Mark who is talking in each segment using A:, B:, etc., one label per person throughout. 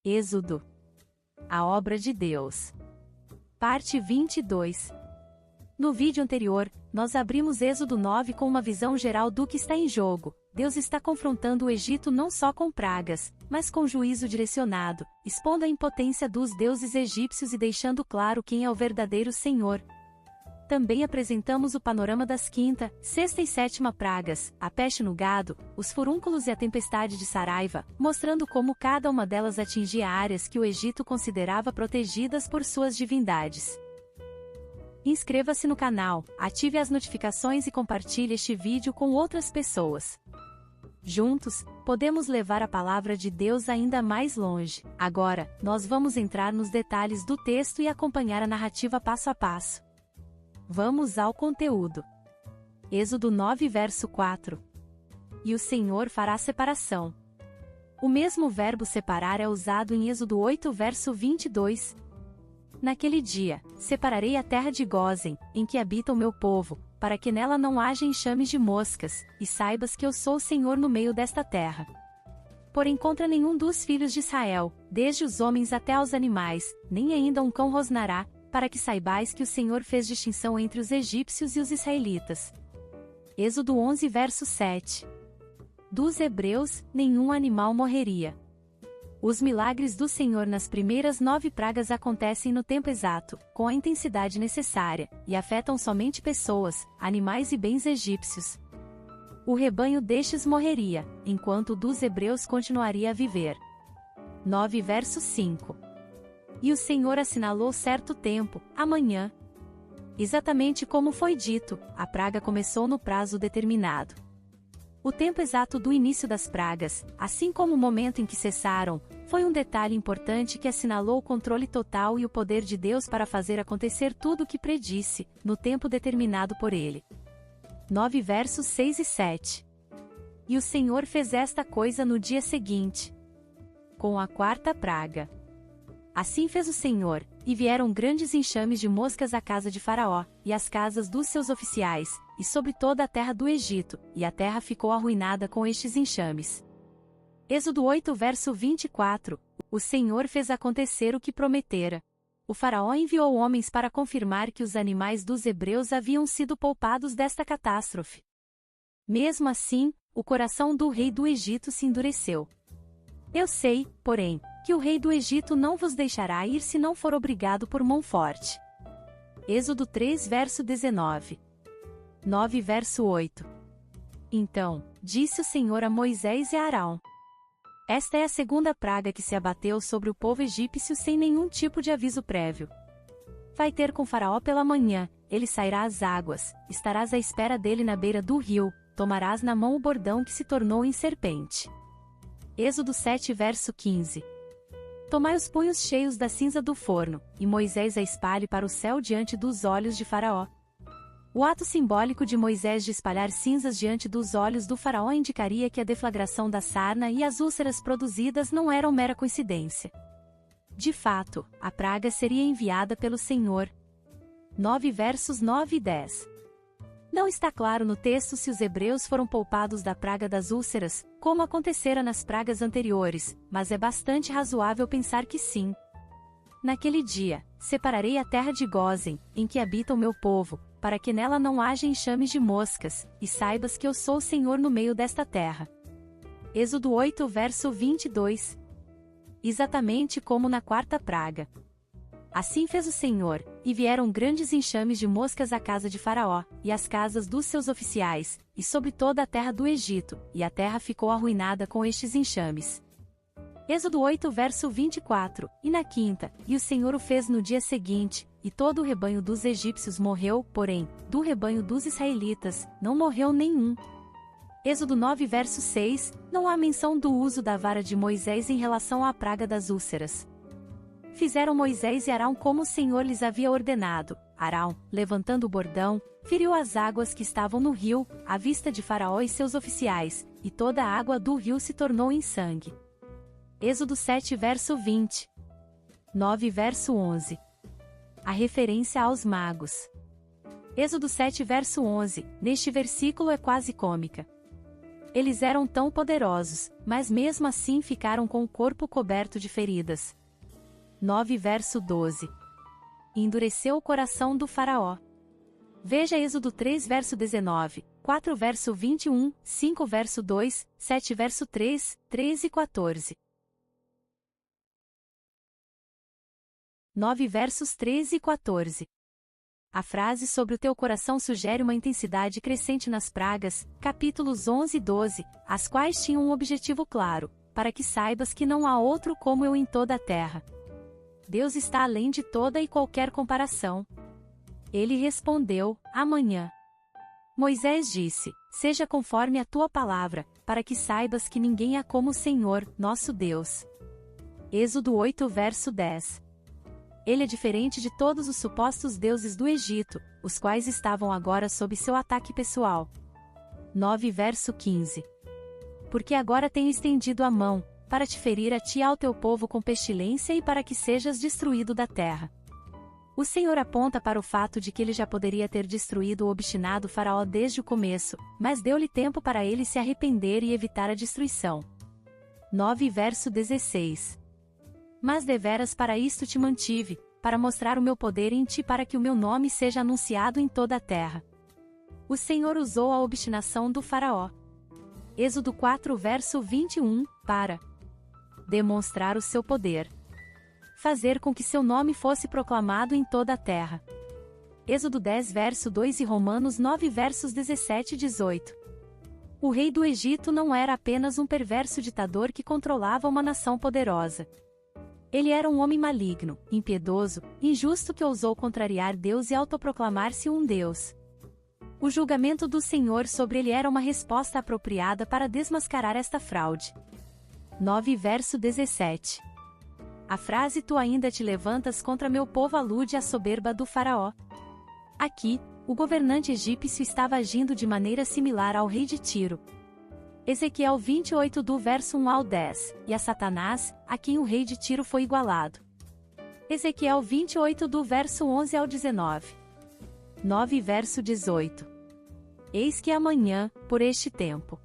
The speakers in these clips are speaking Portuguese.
A: Êxodo. A obra de Deus. Parte 22. No vídeo anterior, nós abrimos Êxodo 9 com uma visão geral do que está em jogo. Deus está confrontando o Egito não só com pragas, mas com juízo direcionado, expondo a impotência dos deuses egípcios e deixando claro quem é o verdadeiro Senhor. Também apresentamos o panorama das quinta, sexta e sétima pragas, a peste no gado, os furúnculos e a tempestade de Saraiva, mostrando como cada uma delas atingia áreas que o Egito considerava protegidas por suas divindades. Inscreva-se no canal, ative as notificações e compartilhe este vídeo com outras pessoas. Juntos, podemos levar a palavra de Deus ainda mais longe. Agora, nós vamos entrar nos detalhes do texto e acompanhar a narrativa passo a passo. Vamos ao conteúdo. Êxodo 9 verso 4. E o Senhor fará separação. O mesmo verbo separar é usado em Êxodo 8 verso 22. Naquele dia, separarei a terra de Gósen, em que habita o meu povo, para que nela não haja enxames de moscas, e saibas que eu sou o Senhor no meio desta terra. Porém contra nenhum dos filhos de Israel, desde os homens até aos animais, nem ainda um cão rosnará, para que saibais que o Senhor fez distinção entre os egípcios e os israelitas. Êxodo 11 verso 7. Dos hebreus, nenhum animal morreria. Os milagres do Senhor nas primeiras 9 pragas acontecem no tempo exato, com a intensidade necessária, e afetam somente pessoas, animais e bens egípcios. O rebanho destes morreria, enquanto o dos hebreus continuaria a viver. 9 verso 5. E o Senhor assinalou certo tempo, amanhã. Exatamente como foi dito, a praga começou no prazo determinado. O tempo exato do início das pragas, assim como o momento em que cessaram, foi um detalhe importante que assinalou o controle total e o poder de Deus para fazer acontecer tudo o que predisse, no tempo determinado por Ele. 9 versos 6 e 7. E o Senhor fez esta coisa no dia seguinte, com a 4ª praga. Assim fez o Senhor, e vieram grandes enxames de moscas à casa de Faraó, e às casas dos seus oficiais, e sobre toda a terra do Egito, e a terra ficou arruinada com estes enxames. Êxodo 8 verso 24. O Senhor fez acontecer o que prometera. O Faraó enviou homens para confirmar que os animais dos hebreus haviam sido poupados desta catástrofe. Mesmo assim, o coração do rei do Egito se endureceu. Eu sei, porém, que o rei do Egito não vos deixará ir se não for obrigado por mão forte. Êxodo 3 verso 19. 9 verso 8. Então, disse o Senhor a Moisés e a Arão: esta é a 2ª praga que se abateu sobre o povo egípcio sem nenhum tipo de aviso prévio. Vai ter com Faraó pela manhã, ele sairá às águas, estarás à espera dele na beira do rio, tomarás na mão o bordão que se tornou em serpente. Êxodo 7 verso 15. Tomai os punhos cheios da cinza do forno, e Moisés a espalhe para o céu diante dos olhos de Faraó. O ato simbólico de Moisés de espalhar cinzas diante dos olhos do Faraó indicaria que a deflagração da sarna e as úlceras produzidas não eram mera coincidência. De fato, a praga seria enviada pelo Senhor. 9 versos 9 e 10. Não está claro no texto se os hebreus foram poupados da praga das úlceras, como acontecera nas pragas anteriores, mas é bastante razoável pensar que sim. Naquele dia, separarei a terra de Gósen, em que habita o meu povo, para que nela não haja enxames de moscas, e saibas que eu sou o Senhor no meio desta terra. Êxodo 8 verso 22. Exatamente como na 4ª praga. Assim fez o Senhor, e vieram grandes enxames de moscas à casa de Faraó, e às casas dos seus oficiais, e sobre toda a terra do Egito, e a terra ficou arruinada com estes enxames. Êxodo 8 verso 24, e na 5ª, e o Senhor o fez no dia seguinte, e todo o rebanho dos egípcios morreu, porém, do rebanho dos israelitas, não morreu nenhum. Êxodo 9 verso 6, não há menção do uso da vara de Moisés em relação à praga das úlceras. Fizeram Moisés e Arão como o Senhor lhes havia ordenado. Arão, levantando o bordão, feriu as águas que estavam no rio, à vista de Faraó e seus oficiais, e toda a água do rio se tornou em sangue. Êxodo 7 verso 20. 9 verso 11. A referência aos magos. Êxodo 7 verso 11, neste versículo é quase cômica. Eles eram tão poderosos, mas mesmo assim ficaram com o corpo coberto de feridas. 9 verso 12. Endureceu o coração do faraó. Veja Êxodo 3 verso 19, 4 verso 21, 5 verso 2, 7 verso 3, 13 e 14. 9 versos 13 e 14. A frase sobre o teu coração sugere uma intensidade crescente nas pragas, capítulos 11 e 12, as quais tinham um objetivo claro, para que saibas que não há outro como eu em toda a terra. Deus está além de toda e qualquer comparação. Ele respondeu, amanhã. Moisés disse, seja conforme a tua palavra, para que saibas que ninguém há como o Senhor, nosso Deus. Êxodo 8 verso 10. Ele é diferente de todos os supostos deuses do Egito, os quais estavam agora sob seu ataque pessoal. 9 verso 15. Porque agora tenho estendido a mão, para te ferir a ti e ao teu povo com pestilência e para que sejas destruído da terra. O Senhor aponta para o fato de que ele já poderia ter destruído o obstinado faraó desde o começo, mas deu-lhe tempo para ele se arrepender e evitar a destruição. 9 verso 16. Mas deveras para isto te mantive, para mostrar o meu poder em ti para que o meu nome seja anunciado em toda a terra. O Senhor usou a obstinação do faraó. Êxodo 4 verso 21, para demonstrar o seu poder. Fazer com que seu nome fosse proclamado em toda a terra. Êxodo 10 verso 2 e Romanos 9 versos 17 e 18. O rei do Egito não era apenas um perverso ditador que controlava uma nação poderosa. Ele era um homem maligno, impiedoso, injusto que ousou contrariar Deus e autoproclamar-se um Deus. O julgamento do Senhor sobre ele era uma resposta apropriada para desmascarar esta fraude. 9 verso 17. A frase tu ainda te levantas contra meu povo alude à soberba do faraó. Aqui, o governante egípcio estava agindo de maneira similar ao rei de Tiro. Ezequiel 28 do verso 1 ao 10, e a Satanás, a quem o rei de Tiro foi igualado. Ezequiel 28 do verso 11 ao 19. 9 verso 18. Eis que amanhã, por este tempo.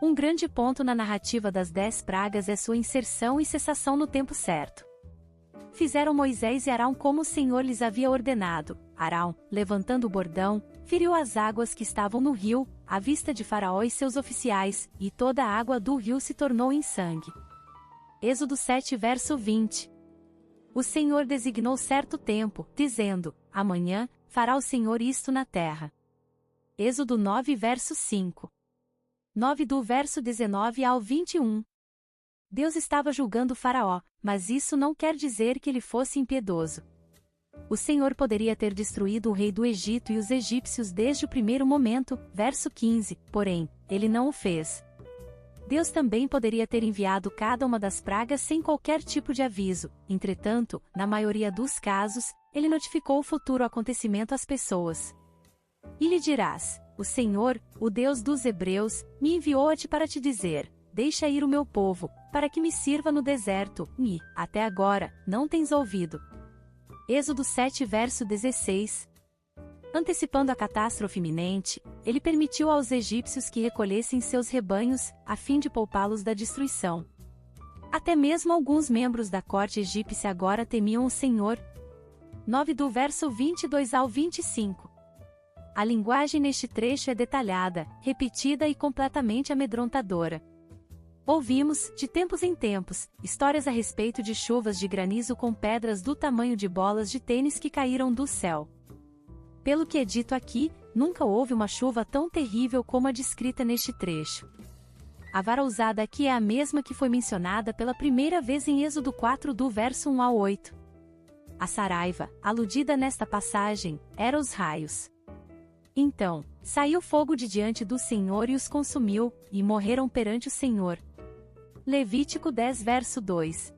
A: Um grande ponto na narrativa das 10 pragas é sua inserção e cessação no tempo certo. Fizeram Moisés e Arão como o Senhor lhes havia ordenado. Arão, levantando o bordão, feriu as águas que estavam no rio, à vista de Faraó e seus oficiais, e toda a água do rio se tornou em sangue. Êxodo 7 verso 20. O Senhor designou certo tempo, dizendo, amanhã, fará o Senhor isto na terra. Êxodo 9 verso 5. 9 do verso 19 ao 21. Deus estava julgando Faraó, mas isso não quer dizer que ele fosse impiedoso. O Senhor poderia ter destruído o rei do Egito e os egípcios desde o primeiro momento, verso 15, porém, ele não o fez. Deus também poderia ter enviado cada uma das pragas sem qualquer tipo de aviso, entretanto, na maioria dos casos, ele notificou o futuro acontecimento às pessoas. E lhe dirás, o Senhor, o Deus dos Hebreus, me enviou a ti para te dizer, deixa ir o meu povo, para que me sirva no deserto, e, até agora, não tens ouvido. Êxodo 7 verso 16. Antecipando a catástrofe iminente, ele permitiu aos egípcios que recolhessem seus rebanhos, a fim de poupá-los da destruição. Até mesmo alguns membros da corte egípcia agora temiam o Senhor. 9 do verso 22 ao 25. A linguagem neste trecho é detalhada, repetida e completamente amedrontadora. Ouvimos, de tempos em tempos, histórias a respeito de chuvas de granizo com pedras do tamanho de bolas de tênis que caíram do céu. Pelo que é dito aqui, nunca houve uma chuva tão terrível como a descrita neste trecho. A vara usada aqui é a mesma que foi mencionada pela primeira vez em Êxodo 4 do verso 1 ao 8. A saraiva, aludida nesta passagem, era os raios. Então, saiu fogo de diante do Senhor e os consumiu, e morreram perante o Senhor. Levítico 10 verso 2.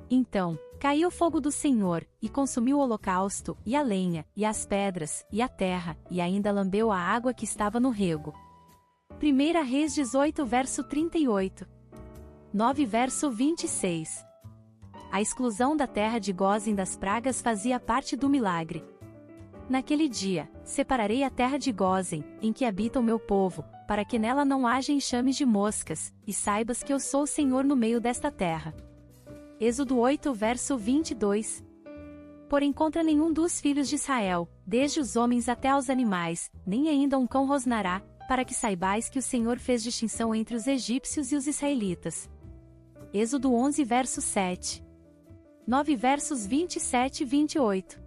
A: Então, caiu o fogo do Senhor, e consumiu o holocausto, e a lenha, e as pedras, e a terra, e ainda lambeu a água que estava no rego. 1 Reis 18 verso 38. 9 verso 26. A exclusão da terra de Gósen das pragas fazia parte do milagre. Naquele dia, separarei a terra de Gósen, em que habita o meu povo, para que nela não haja enxames de moscas, e saibas que eu sou o Senhor no meio desta terra. Êxodo 8 verso 22. Porém contra nenhum dos filhos de Israel, desde os homens até aos animais, nem ainda um cão rosnará, para que saibais que o Senhor fez distinção entre os egípcios e os israelitas. Êxodo 11 verso 7. 9 versos 27 e 28.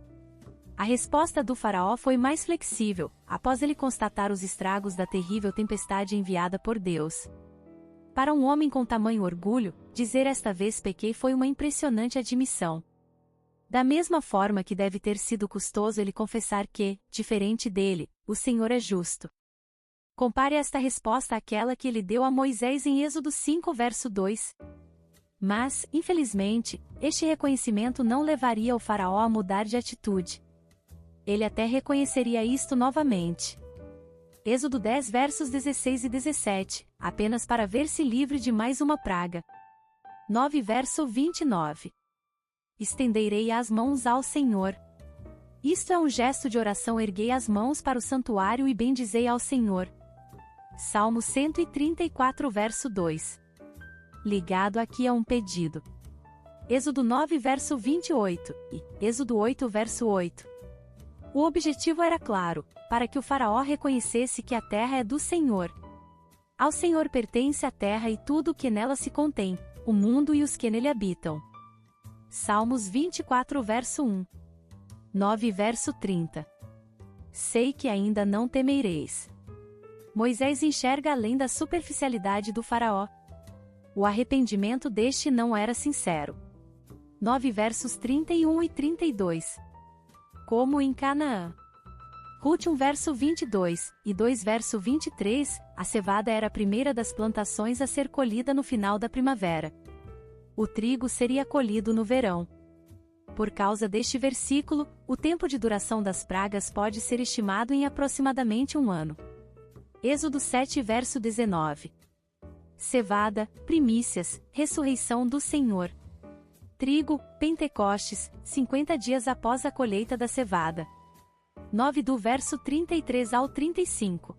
A: A resposta do faraó foi mais flexível, após ele constatar os estragos da terrível tempestade enviada por Deus. Para um homem com tamanho orgulho, dizer esta vez pequei foi uma impressionante admissão. Da mesma forma que deve ter sido custoso ele confessar que, diferente dele, o Senhor é justo. Compare esta resposta àquela que ele deu a Moisés em Êxodo 5 verso 2. Mas, infelizmente, este reconhecimento não levaria o faraó a mudar de atitude. Ele até reconheceria isto novamente. Êxodo 10 versos 16 e 17, apenas para ver-se livre de mais uma praga. 9 verso 29. Estenderei as mãos ao Senhor. Isto é um gesto de oração, erguei as mãos para o santuário e bendizei ao Senhor. Salmo 134 verso 2. Ligado aqui a um pedido. Êxodo 9 verso 28, e Êxodo 8 verso 8. O objetivo era claro, para que o faraó reconhecesse que a terra é do Senhor. Ao Senhor pertence a terra e tudo o que nela se contém, o mundo e os que nele habitam. Salmos 24 verso 1. 9 verso 30. Sei que ainda não temereis. Moisés enxerga além da superficialidade do faraó. O arrependimento deste não era sincero. 9 versos 31 e 32. Como em Canaã. Rute 1 verso 22, e 2 verso 23, a cevada era a primeira das plantações a ser colhida no final da primavera. O trigo seria colhido no verão. Por causa deste versículo, o tempo de duração das pragas pode ser estimado em aproximadamente 1 ano. Êxodo 7 verso 19. Cevada, primícias, ressurreição do Senhor. Trigo, Pentecostes, 50 dias após a colheita da cevada. 9 do verso 33 ao 35.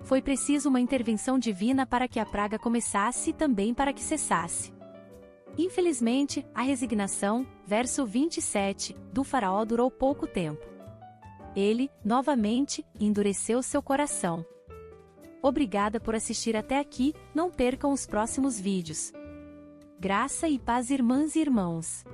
A: Foi preciso uma intervenção divina para que a praga começasse e também para que cessasse. Infelizmente, a resignação, verso 27, do faraó durou pouco tempo. Ele, novamente, endureceu seu coração. Obrigada por assistir até aqui, não percam os próximos vídeos. Graça e paz, irmãs e irmãos.